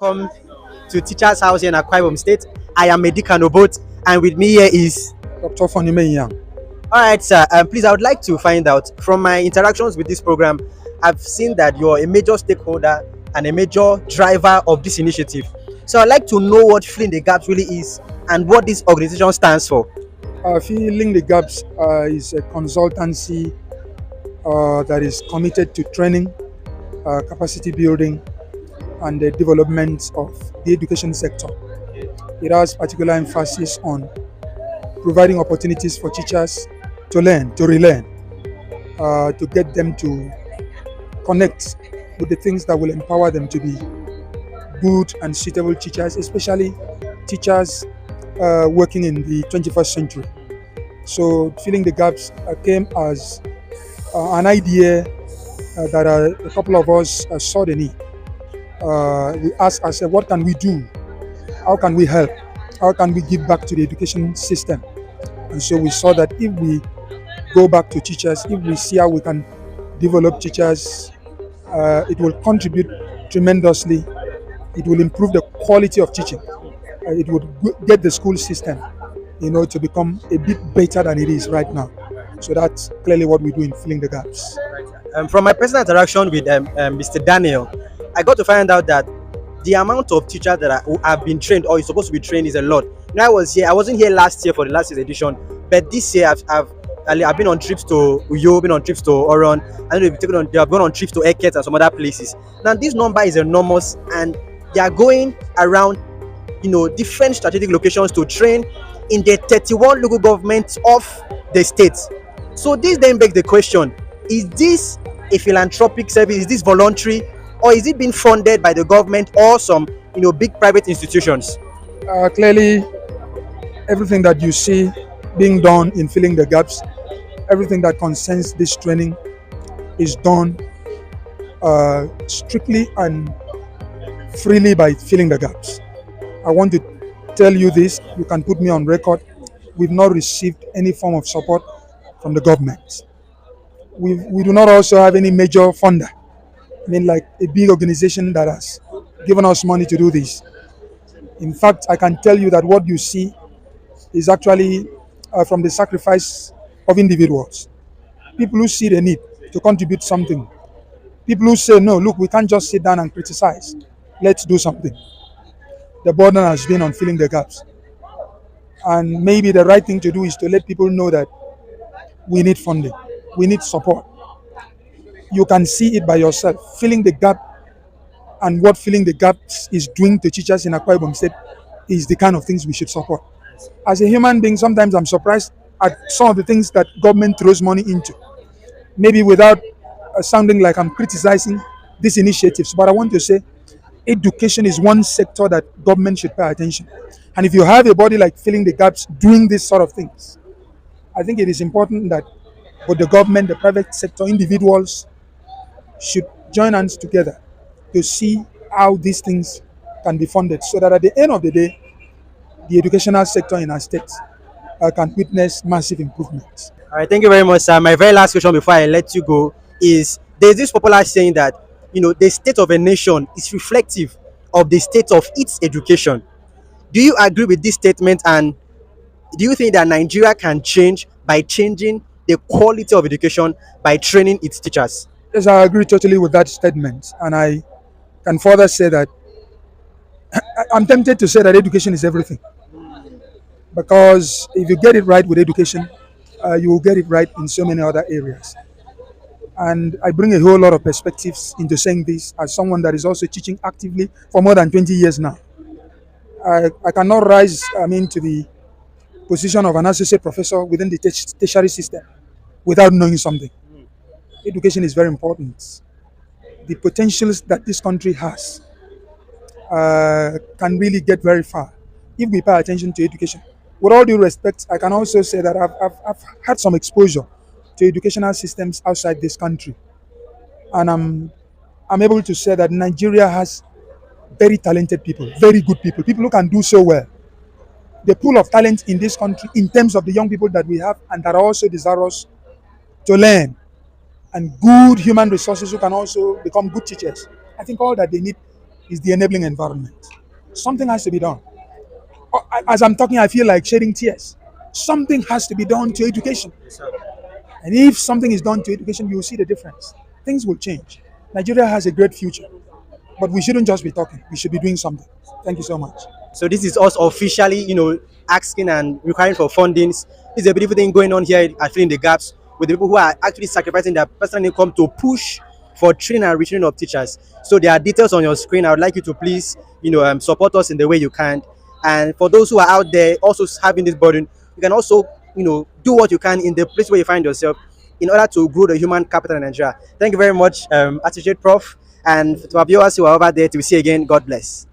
Welcome to Teacher's House here in Akwaibom State. I am Medican Obot, and with me here is. Dr. Ofonime Inyang. All right, sir. Please, I would like to find out from my interactions with this program. I've seen that you're a major stakeholder and a major driver of this initiative. So I'd like to know what Filling the Gaps really is and what this organization stands for. Filling the Gaps is a consultancy that is committed to training, capacity building, and the development of the education sector. It has particular emphasis on providing opportunities for teachers to learn, to relearn, to get them to connect with the things that will empower them to be good and suitable teachers, especially teachers working in the 21st century. So filling the gaps came as an idea that a couple of us saw the need. We asked ourselves, what can we do? How can we help? How can we give back to the education system? And so we saw that if we go back to teachers, if we see how we can develop teachers, it will contribute tremendously. It will improve the quality of teaching. It would get the school system, to become a bit better than it is right now. So that's clearly what we do in filling the gaps. From my personal interaction with Mr. Daniel, I got to find out that the amount of teachers that who have been trained or is supposed to be trained is a lot. I was here. I wasn't here last year for the last year's edition, but this year I've been on trips to Uyo, been on trips to Oron, and they have gone on trips to Eket and some other places. Now this number is enormous, and they are going around, different strategic locations to train in the 31 local governments of the state. So this then begs the question: is this a philanthropic service? Is this voluntary, or is it being funded by the government or some, big private institutions? Clearly, everything that you see being done in filling the gaps, everything that concerns this training is done strictly and freely by filling the gaps. I want to tell you this, you can put me on record. We've not received any form of support from the government. We do not also have any major funder. Like a big organization that has given us money to do this. In fact, I can tell you that what you see is actually from the sacrifice of individuals. People who see the need to contribute something. People who say, no, look, we can't just sit down and criticize. Let's do something. The burden has been on filling the gaps. And maybe the right thing to do is to let people know that we need funding. We need support. You can see it by yourself. Filling the gap and what filling the gaps is doing to teachers in Akwaibom State is the kind of things we should support. As a human being, sometimes I'm surprised at some of the things that government throws money into. Maybe without sounding like I'm criticizing these initiatives, but I want to say education is one sector that government should pay attention. And if you have a body like filling the gaps doing these sort of things, I think it is important that both the government, the private sector, individuals should join hands together to see how these things can be funded so that at the end of the day, the educational sector in our state can witness massive improvements. All right, thank you very much, sir. My very last question before I let you go is: there's this popular saying that the state of a nation is reflective of the state of its education. Do you agree with this statement? And do you think that Nigeria can change by changing the quality of education by training its teachers? Yes, I agree totally with that statement, and I can further say that I'm tempted to say that education is everything. Because if you get it right with education, you will get it right in so many other areas. And I bring a whole lot of perspectives into saying this as someone that is also teaching actively for more than 20 years now. I cannot rise, to the position of an associate professor within the tertiary system without knowing something. Education is very important. The potentials that this country has can really get very far if we pay attention to education. With all due respect, I can also say that I've had some exposure to educational systems outside this country. And I'm able to say that Nigeria has very talented people, very good people who can do so well. The pool of talent in this country in terms of the young people that we have and that are also desirous to learn, and good human resources who can also become good teachers. I think all that they need is the enabling environment. Something has to be done. As I'm talking, I feel like shedding tears. Something has to be done to education. And if something is done to education, you will see the difference. Things will change. Nigeria has a great future, but we shouldn't just be talking. We should be doing something. Thank you so much. So this is us officially, asking and requiring for fundings. It's a beautiful thing going on here at Filling the Gaps with the people who are actually sacrificing their personal income to push for training and retraining of teachers. So there are details on your screen. I would like you to please, support us in the way you can. And for those who are out there also having this burden, you can also, do what you can in the place where you find yourself in order to grow the human capital in Nigeria. Thank you very much, Associate Prof. And to our viewers who are over there, to see you again. God bless.